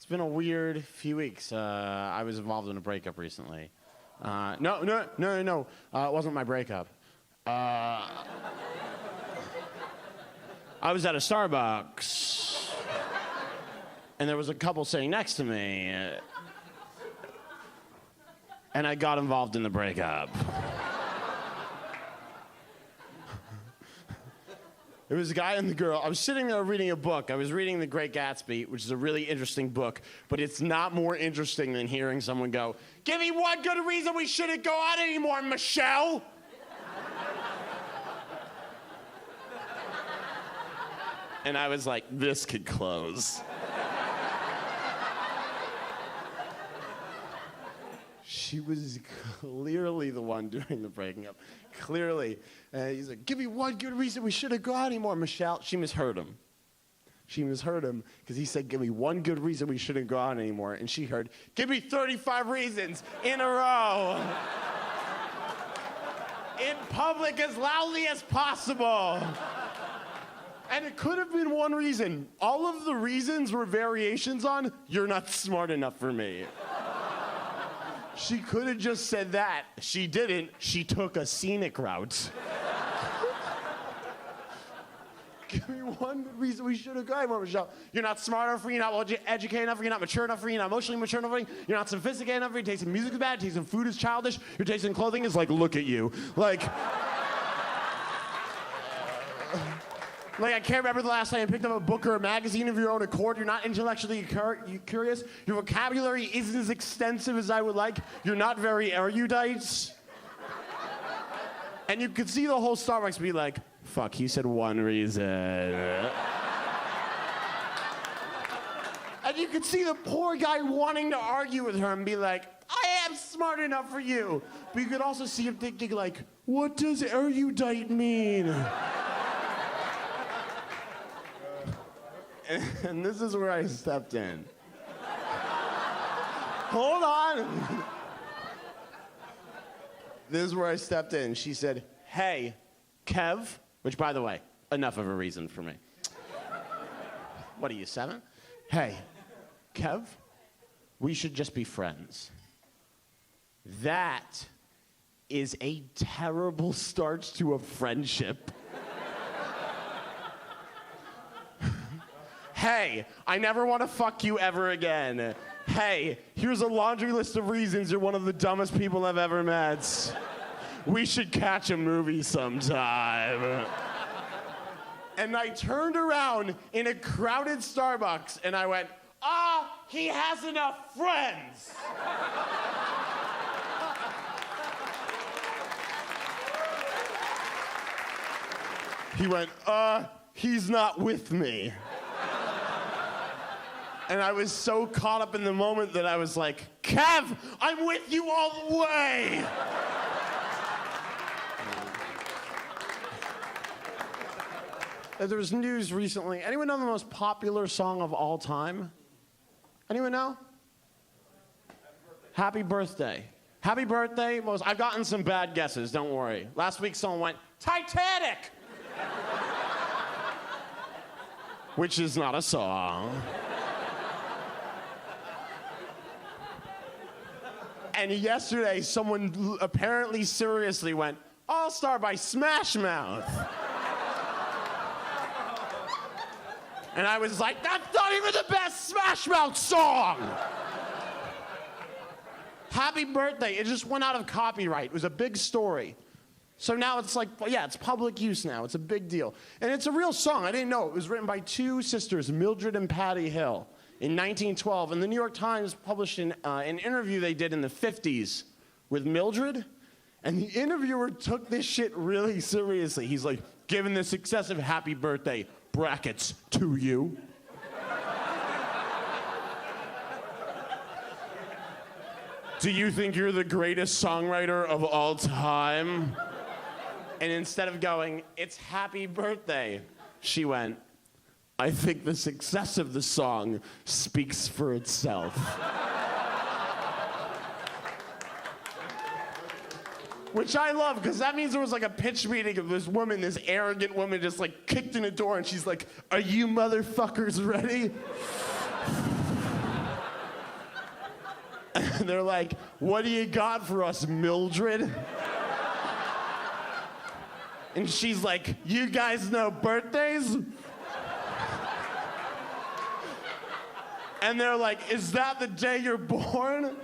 been a weird few weeks. I was involved in a breakup recently. No. It wasn't my breakup. I was at a Starbucks, and there was a couple sitting next to me, and I got involved in the breakup. It was a guy and the girl. I was sitting there reading a book. I was reading The Great Gatsby, which is a really interesting book, but it's not more interesting than hearing someone go, "Give me one good reason we shouldn't go out anymore, Michelle!" And I was like, this could close. She was clearly the one doing the breaking up. Clearly. He's like, "Give me one good reason we shouldn't go out anymore, Michelle." She misheard him. She misheard him because he said, "Give me one good reason we shouldn't go out anymore." And she heard, "Give me 35 reasons in a row. In public as loudly as possible." And it could have been one reason. All of the reasons were variations on, "You're not smart enough for me." She could have just said that. She didn't. She took a scenic route. Give me one good reason we should have gone anymore, Michelle. You're not smart enough for you, you're not well educated enough for you, you're not mature enough for you, you're not emotionally mature enough for you, you're not sophisticated enough for you, your taste in music is bad, your taste in food is childish, your taste in clothing is like, look at you. Like, I can't remember the last time you picked up a book or a magazine of your own accord. You're not intellectually curious. Your vocabulary isn't as extensive as I would like. You're not very erudite. And you could see the whole Starbucks be like, fuck, he said one reason. And you could see the poor guy wanting to argue with her and be like, I am smart enough for you. But you could also see him thinking like, what does erudite mean? And this is where I stepped in. Hold on. This is where I stepped in. She said, "Hey, Kev," which, by the way, enough of a reason for me. What are you, 7? "Hey, Kev, we should just be friends." That is a terrible start to a friendship. "Hey, I never want to fuck you ever again. Hey, here's a laundry list of reasons you're one of the dumbest people I've ever met. We should catch a movie sometime." And I turned around in a crowded Starbucks and I went, he has enough friends. He went, he's not with me. And I was so caught up in the moment that I was like, Kev, I'm with you all the way. There was news recently. Anyone know the most popular song of all time? Anyone know? Happy Birthday. Happy Birthday. I've gotten some bad guesses, don't worry. Last week someone went, Titanic! Which is not a song. And yesterday, someone apparently seriously went, All Star by Smash Mouth. And I was like, that's not even the best Smash Mouth song! Happy Birthday, it just went out of copyright. It was a big story. So now it's like, yeah, it's public use now. It's a big deal. And it's a real song. I didn't know. It was written by 2 sisters, Mildred and Patty Hill, in 1912. And the New York Times published an interview they did in the 50s with Mildred. And the interviewer took this shit really seriously. He's like, given the success of Happy Birthday, brackets, to you. Do you think you're the greatest songwriter of all time? And instead of going, it's Happy Birthday, she went, I think the success of the song speaks for itself. Which I love, because that means there was like a pitch meeting of this woman, this arrogant woman just like kicked in a door and she's like, are you motherfuckers ready? And they're like, what do you got for us, Mildred? And she's like, you guys know birthdays? And they're like, is that the day you're born?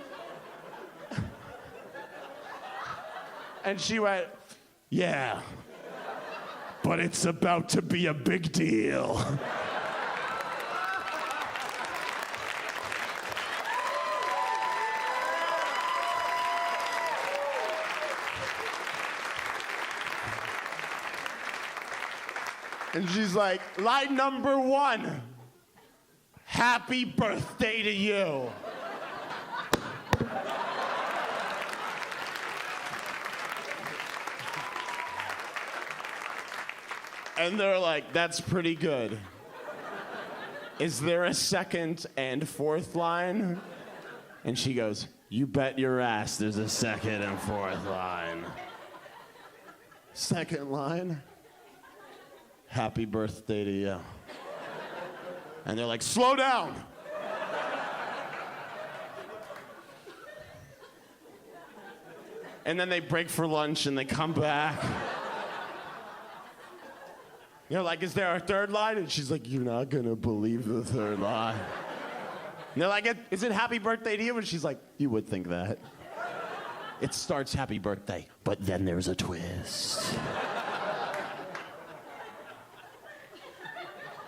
And she went, yeah, but it's about to be a big deal. And she's like, line number 1, happy birthday to you. And they're like, that's pretty good. Is there a second and fourth line? And she goes, you bet your ass there's a second and fourth line. Second line, happy birthday to you. And they're like, slow down. And then they break for lunch and they come back. They're like, is there a third line? And she's like, you're not gonna believe the third line. And they're like, is it happy birthday to you? And she's like, you would think that. It starts happy birthday, but then there's a twist.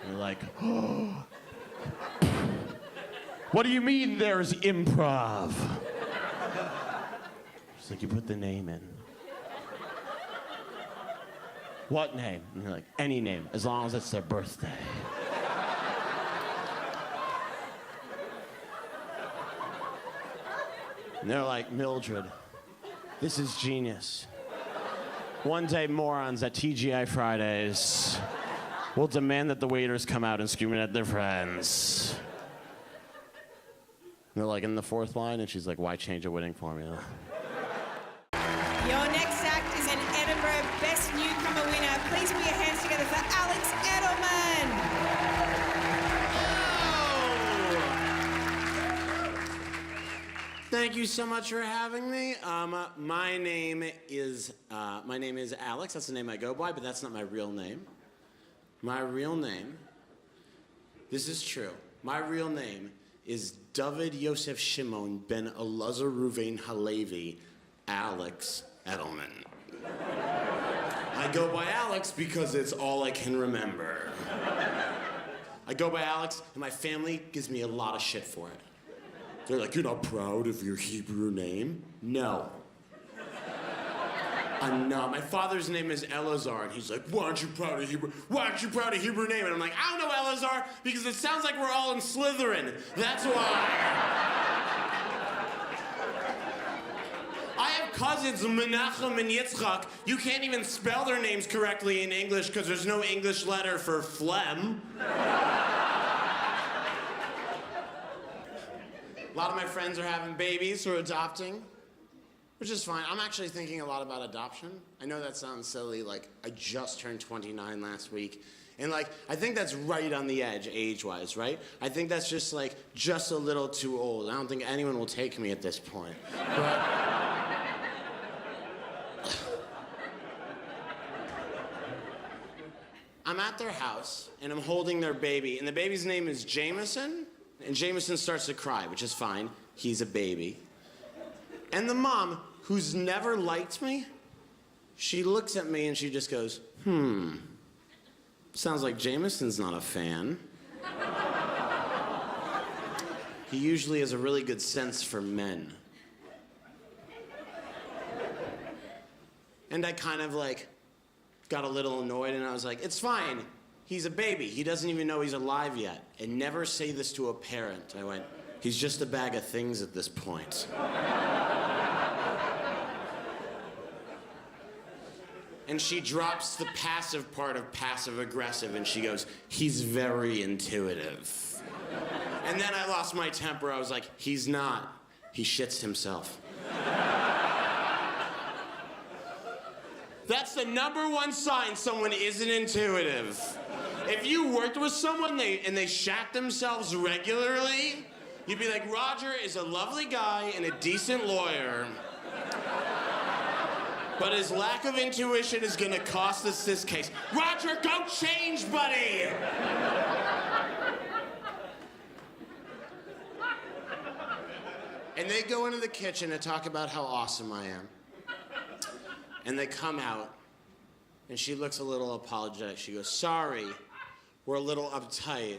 You're like, oh. What do you mean there's improv? She's like, you put the name in. What name? And you're like, any name, as long as it's their birthday. And they're like, Mildred, this is genius. One day, morons at TGI Fridays will demand that the waiters come out and scream at their friends. And they're like, in the fourth line, and she's like, why change a winning formula? Your next act is an Edinburgh Best Newcomer winner. Please put your hands together for Alex Edelman. Thank you so much for having me. My name is Alex. That's the name I go by, but that's not my real name. My real name, this is true. My real name is David Yosef Shimon ben Elazar Ruvain Halevi, Alex Edelman. I go by Alex because it's all I can remember. I go by Alex, and my family gives me a lot of shit for it. They're like, you're not proud of your Hebrew name? No. I'm not. My father's name is Elazar, and he's like, why aren't you proud of Hebrew? Why aren't you proud of Hebrew name? And I'm like, I don't know, Elazar, because it sounds like we're all in Slytherin. That's why. I have cousins, Menachem and Yitzchak. You can't even spell their names correctly in English because there's no English letter for phlegm. A lot of my friends are having babies or adopting, which is fine. I'm actually thinking a lot about adoption. I know that sounds silly, like I just turned 29 last week. And like, I think that's right on the edge age-wise, right? I think that's just like, just a little too old. I don't think anyone will take me at this point. But I'm at their house, and I'm holding their baby, and the baby's name is Jameson, and Jameson starts to cry, which is fine. He's a baby. And the mom, who's never liked me, she looks at me and she just goes, sounds like Jameson's not a fan. He usually has a really good sense for men. And I kind of like got a little annoyed, and I was like, it's fine. He's a baby. He doesn't even know he's alive yet. And never say this to a parent. I went, he's just a bag of things at this point. And she drops the passive part of passive-aggressive, and she goes, he's very intuitive. And then I lost my temper. I was like, he's not. He shits himself. That's the #1 sign someone isn't intuitive. If you worked with someone and they shat themselves regularly, You'd be like, Roger is a lovely guy and a decent lawyer, but his lack of intuition is gonna cost us this case. Roger, go change, buddy! And they go into the kitchen and talk about how awesome I am. And they come out, and she looks a little apologetic. She goes, sorry, we're a little uptight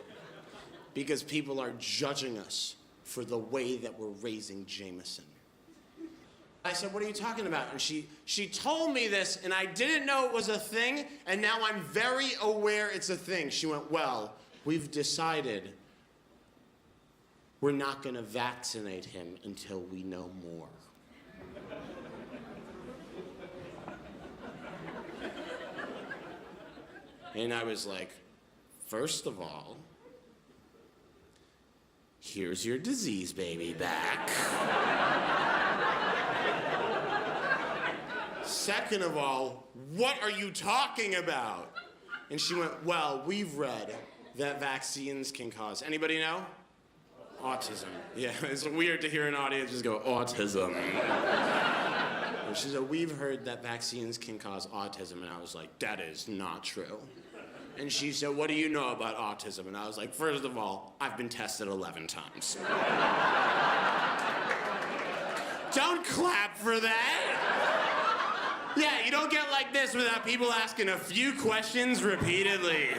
because people are judging us for the way that we're raising Jameson. I said, what are you talking about? And she told me this, and I didn't know it was a thing, and now I'm very aware it's a thing. She went, well, we've decided we're not gonna vaccinate him until we know more. And I was like, first of all, here's your disease baby back. Second of all, what are you talking about? And she went, well, we've read that vaccines can cause, anybody know? Autism. Yeah, it's weird to hear an audience just go, autism. And she said, we've heard that vaccines can cause autism. And I was like, that is not true. And she said, what do you know about autism? And I was like, first of all, I've been tested 11 times. Don't clap for that. Yeah, you don't get like this without people asking a few questions repeatedly.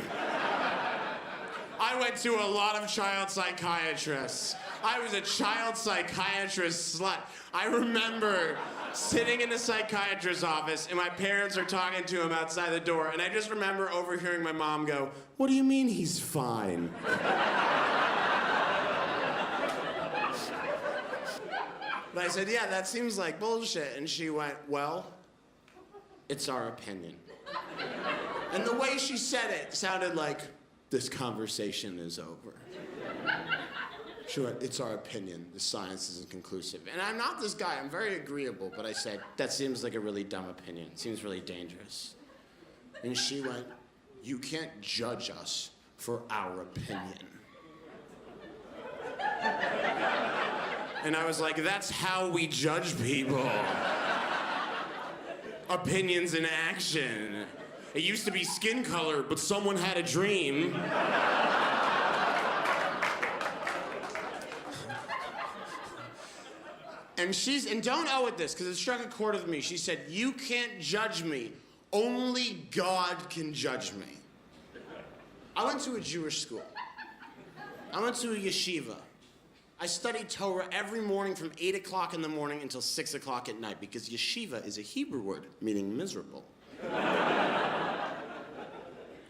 I went to a lot of child psychiatrists. I was a child psychiatrist slut. I remember sitting in a psychiatrist's office and my parents are talking to him outside the door, and I just remember overhearing my mom go, what do you mean he's fine? But I said, yeah, that seems like bullshit. And she went, well, it's our opinion. And the way she said it sounded like, this conversation is over. She went, it's our opinion. The science isn't conclusive. And I'm not this guy. I'm very agreeable. But I said, that seems like a really dumb opinion. It seems really dangerous. And she went, you can't judge us for our opinion. And I was like, that's how we judge people. Opinions in action. It used to be skin color, but someone had a dream. And don't owe it this, because it struck a chord with me. She said, you can't judge me. Only God can judge me. I went to a Jewish school. I went to a yeshiva. I studied Torah every morning from 8 o'clock in the morning until 6 o'clock at night, because yeshiva is a Hebrew word meaning miserable.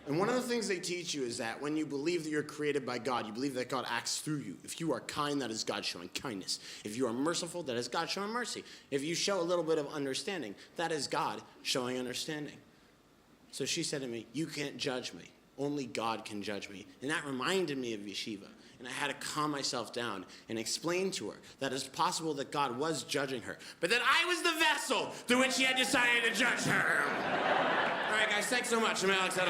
And one of the things they teach you is that when you believe that you're created by God, you believe that God acts through you. If you are kind, that is God showing kindness. If you are merciful, that is God showing mercy. If you show a little bit of understanding, that is God showing understanding. So she said to me, you can't judge me. Only God can judge me. And that reminded me of yeshiva. And I had to calm myself down and explain to her that it's possible that God was judging her, but that I was the vessel through which he had decided to judge her. All right, guys, thanks so much. I'm Alex Edelman.